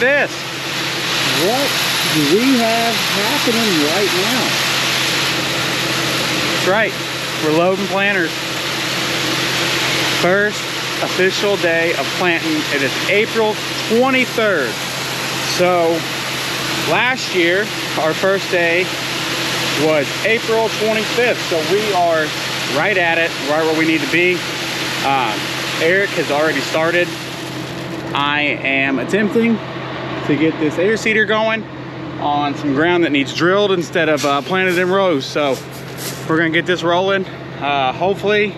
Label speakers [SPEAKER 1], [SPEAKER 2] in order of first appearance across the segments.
[SPEAKER 1] this.
[SPEAKER 2] What do we have happening right now?
[SPEAKER 1] That's right, we're loading planters. First official day of planting. It is April 23rd. So last year, our first day was April 25th. So we are right at it, right where we need to be. Eric has already started. I am attempting to get this air seeder going on some ground that needs drilled instead of planted in rows. So we're gonna get this rolling. Hopefully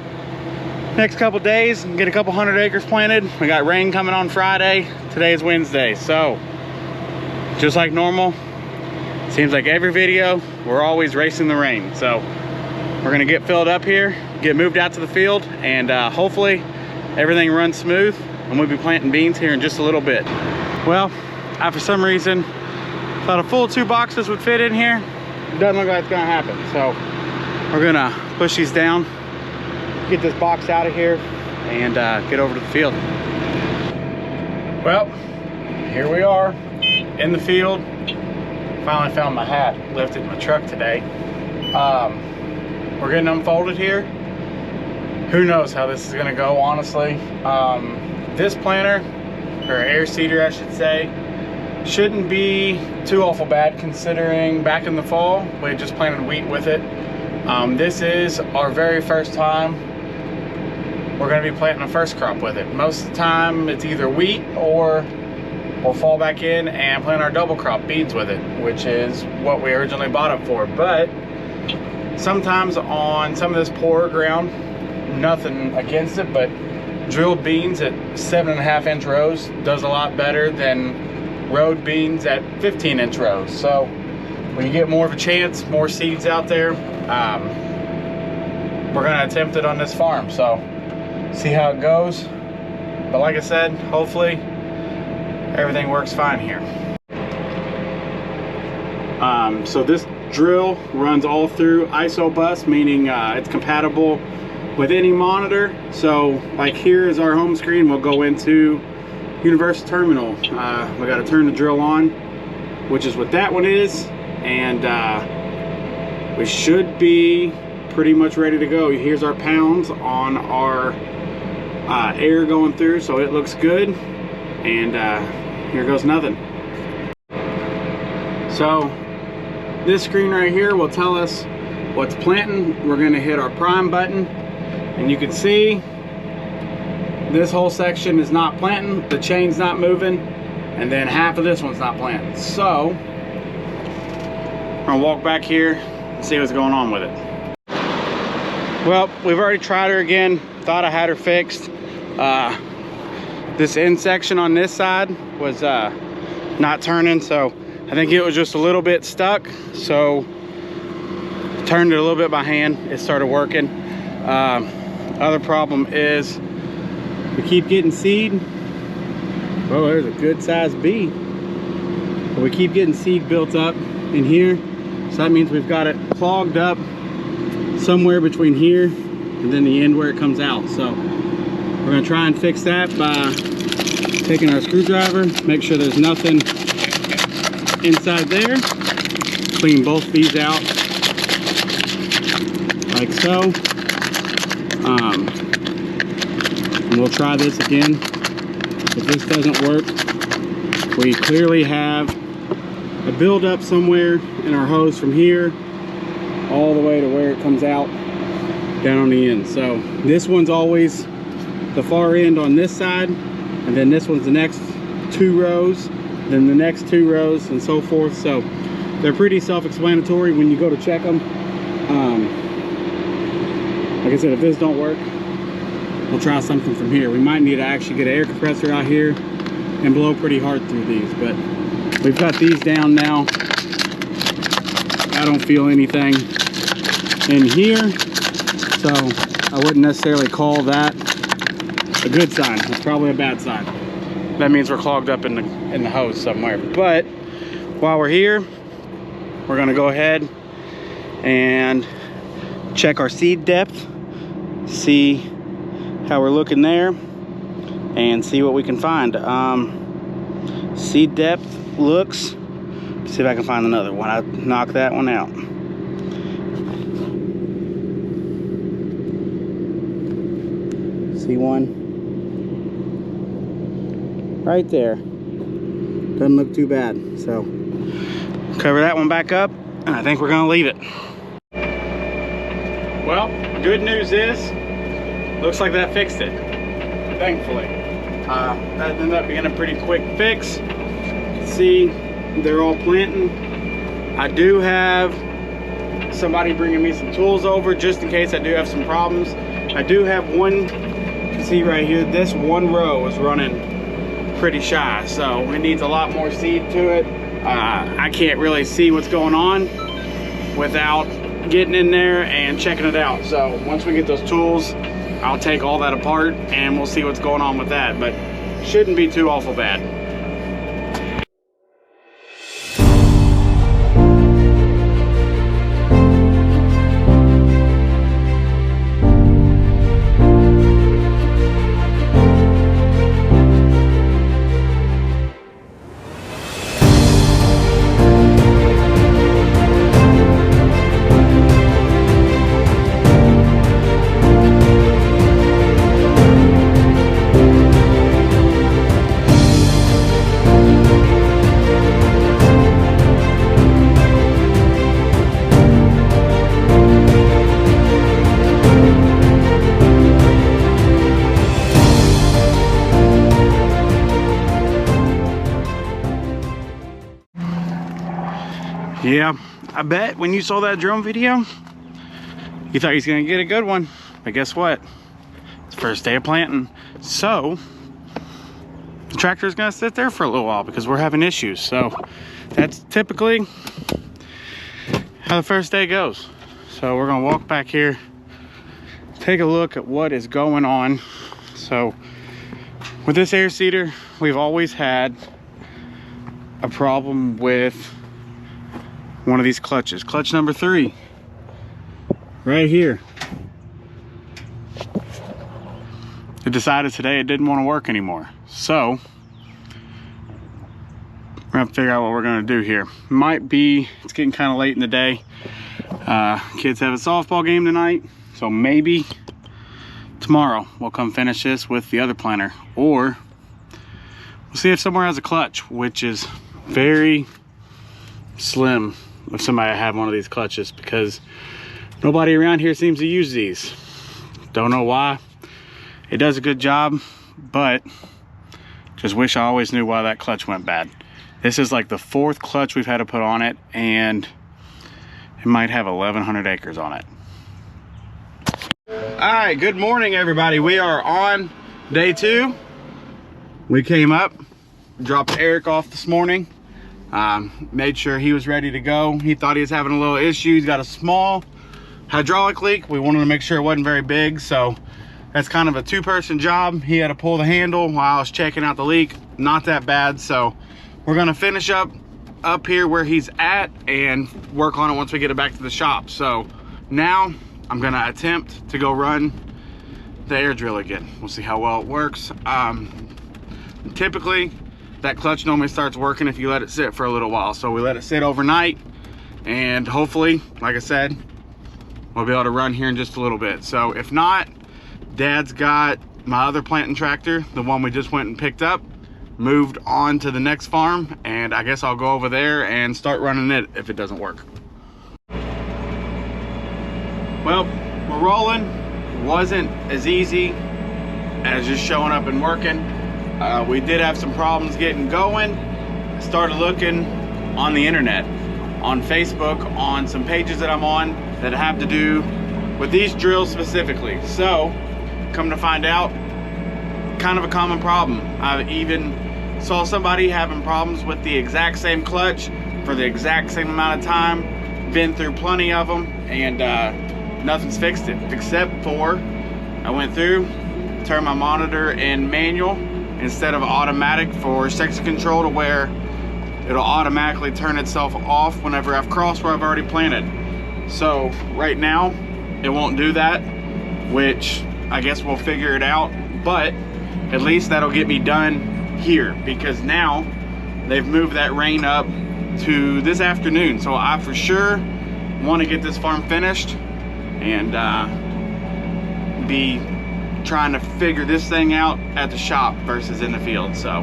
[SPEAKER 1] next couple days and get a couple 100 acres planted. We got rain coming on Friday. Today is Wednesday. So just like normal, seems like every video, we're always racing the rain. So we're gonna get filled up here, get moved out to the field, and hopefully everything runs smooth, and we'll be planting beans here in just a little bit. Well, I, for some reason, thought a full 2 boxes would fit in here. It doesn't look like it's gonna happen. So we're gonna push these down, get this box out of here, and get over to the field. Well, here we are in the field. Finally found my hat, left it in my truck today. We're getting unfolded here. Who knows how this is gonna go, honestly. This planter, or air seeder I should say, shouldn't be too awful bad considering back in the fall we just planted wheat with it. This is our very first time we're going to be planting a first crop with it. Most of the time it's either wheat or we'll fall back in and plant our double crop beans with it, which is what we originally bought it for. But sometimes on some of this poorer ground, nothing against it, but drilled beans at 7.5 inch rows does a lot better than road beans at 15 inch rows. So when you get more of a chance, more seeds out there, we're gonna attempt it on this farm. So see how it goes. But like I said, hopefully everything works fine here. So this drill runs all through ISO bus, meaning it's compatible with any monitor. So like here is our home screen. We'll go into Universal Terminal. We got to turn the drill on, which is what that one is, and we should be pretty much ready to go. Here's our pounds on our air going through, so it looks good, and here goes nothing. So this screen right here will tell us what's planting. We're going to hit our prime button, and you can see this whole section is not planting, the chain's not moving, and then half of this one's not planting. So I'm gonna walk back here and see what's going on with it. Well, we've already tried her again. Thought I had her fixed. This end section on this side was not turning, so I think it was just a little bit stuck. So turned it a little bit by hand. It started working. Other problem is we keep getting seed. Oh, there's a good sized bee. But we keep getting seed built up in here. So that means we've got it clogged up somewhere between here and then the end where it comes out. So we're gonna try and fix that by taking our screwdriver, make sure there's nothing inside there. Clean both these out like so. And we'll try this again. If this doesn't work, we clearly have a buildup somewhere in our hose from here all the way to where it comes out down on the end. So this one's always the far end on this side, and then this one's the next 2 rows, then the next 2 rows, and so forth. So they're pretty self-explanatory when you go to check them. Like I said, if this don't work, we'll try something from here. We might need to actually get an air compressor out here and blow pretty hard through these, but we've got these down now. I don't feel anything in here, so I wouldn't necessarily call that a good sign. It's probably a bad sign. That means we're clogged up in the hose somewhere. But while we're here, we're gonna go ahead and check our seed depth, see how we're looking there, and see what we can find. Seed depth looks. See if I can find another one. I knocked that one out. See one? Right there. Doesn't look too bad. So cover that one back up, and I think we're gonna leave it. Well, good news is, looks like that fixed it, thankfully. That ended up being a pretty quick fix. See, they're all planting. I do have somebody bringing me some tools over just in case I do have some problems. I do have one, see right here, this one row is running pretty shy, so it needs a lot more seed to it. I can't really see what's going on without getting in there and checking it out. So once we get those tools, I'll take all that apart and we'll see what's going on with that, but shouldn't be too awful bad. Yeah, I bet when you saw that drone video, you thought he was gonna get a good one. But guess what? It's the first day of planting. So, the tractor's gonna sit there for a little while because we're having issues. So, that's typically how the first day goes. So, we're gonna walk back here, take a look at what is going on. So, with this air seeder, we've always had a problem with one of these clutches. Clutch number 3, right here. It decided today it didn't want to work anymore. So, we're gonna figure out what we're gonna do here. Might be, it's getting kind of late in the day. Kids have a softball game tonight, so maybe tomorrow we'll come finish this with the other planter, or we'll see if somewhere has a clutch, which is very slim if somebody had one of these clutches, because nobody around here seems to use these. Don't know why. It does a good job, but just wish I always knew why that clutch went bad. This is like the 4th clutch we've had to put on it, and it might have 1,100 acres on it. All right, good morning everybody. We are on day 2. We came up, dropped Eric off this morning. Made sure he was ready to go. He thought he was having a little issue. He's got a small hydraulic leak. We wanted to make sure it wasn't very big, so that's kind of a 2-person job. He had to pull the handle while I was checking out the leak. Not that bad, so we're gonna finish up here where he's at and work on it once we get it back to the shop. So now I'm gonna attempt to go run the air drill again. We'll see how well it works. Typically that clutch normally starts working if you let it sit for a little while. So we let it sit overnight, and hopefully, like I said, we'll be able to run here in just a little bit. So if not, Dad's got my other planting tractor, the one we just went and picked up, moved on to the next farm, and I guess I'll go over there and start running it if it doesn't work. Well, we're rolling. Wasn't as easy as just showing up and working. We did have some problems getting going. I started looking on the internet, on Facebook, on some pages that I'm on that have to do with these drills specifically. So, come to find out, kind of a common problem. I even saw somebody having problems with the exact same clutch for the exact same amount of time. Been through plenty of them, and nothing's fixed it, except for I went through, turned my monitor in manual instead of automatic for section control, to where it'll automatically turn itself off whenever I've crossed where I've already planted. So right now it won't do that, which I guess we'll figure it out, but at least that'll get me done here, because now they've moved that rain up to this afternoon. So I for sure want to get this farm finished and be trying to figure this thing out at the shop versus in the field. So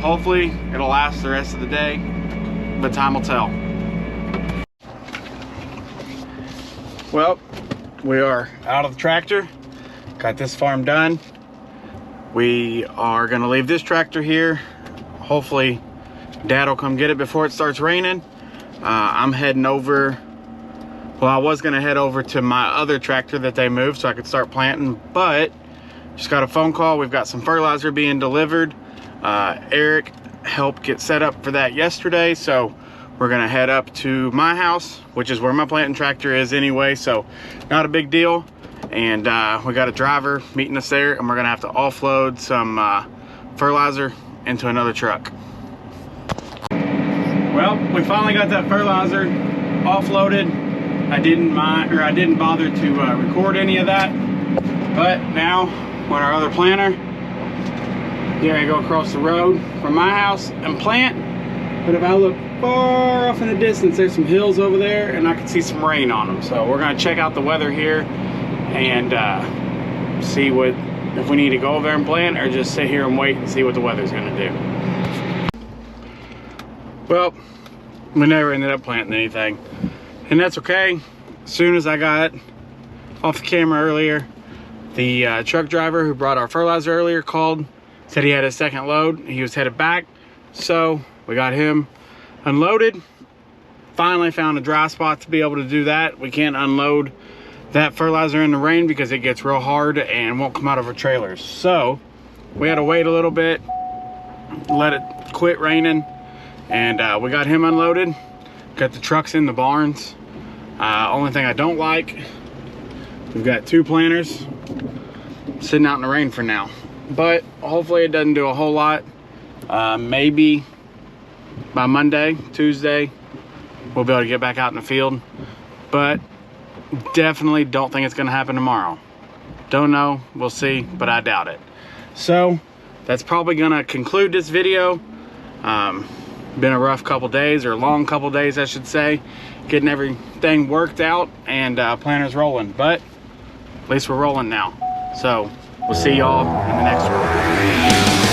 [SPEAKER 1] hopefully it'll last the rest of the day, but time will tell. Well, we are out of the tractor, got this farm done. We are gonna leave this tractor here. Hopefully Dad will come get it before it starts raining. I'm heading over, well, I was gonna head over to my other tractor that they moved so I could start planting, but just got a phone call. We've got some fertilizer being delivered. Eric helped get set up for that yesterday, so we're gonna head up to my house, which is where my planting tractor is anyway, so not a big deal. And we got a driver meeting us there, and we're gonna have to offload some fertilizer into another truck. Well, we finally got that fertilizer offloaded. I didn't bother to record any of that, but now when our other planter, yeah, I go across the road from my house and plant. But if I look far off in the distance, there's some hills over there and I can see some rain on them. So we're gonna check out the weather here and see if we need to go over there and plant or just sit here and wait and see what the weather's gonna do. Well, we never ended up planting anything, and that's okay. As soon as I got off the camera earlier, the truck driver who brought our fertilizer earlier called, said he had his second load. He was headed back, so we got him unloaded. Finally found a dry spot to be able to do that. We can't unload that fertilizer in the rain because it gets real hard and won't come out of our trailers. So we had to wait a little bit, let it quit raining, and we got him unloaded. Got the trucks in the barns. Only thing I don't like, we've got two planters sitting out in the rain for now, but hopefully it doesn't do a whole lot. Maybe by Monday, Tuesday, we'll be able to get back out in the field, but definitely don't think it's gonna happen tomorrow. Don't know, we'll see, but I doubt it. So that's probably gonna conclude this video. Been a rough couple days, or a long couple days I should say, getting everything worked out and planters rolling, but at least we're rolling now. So we'll see y'all in the next one.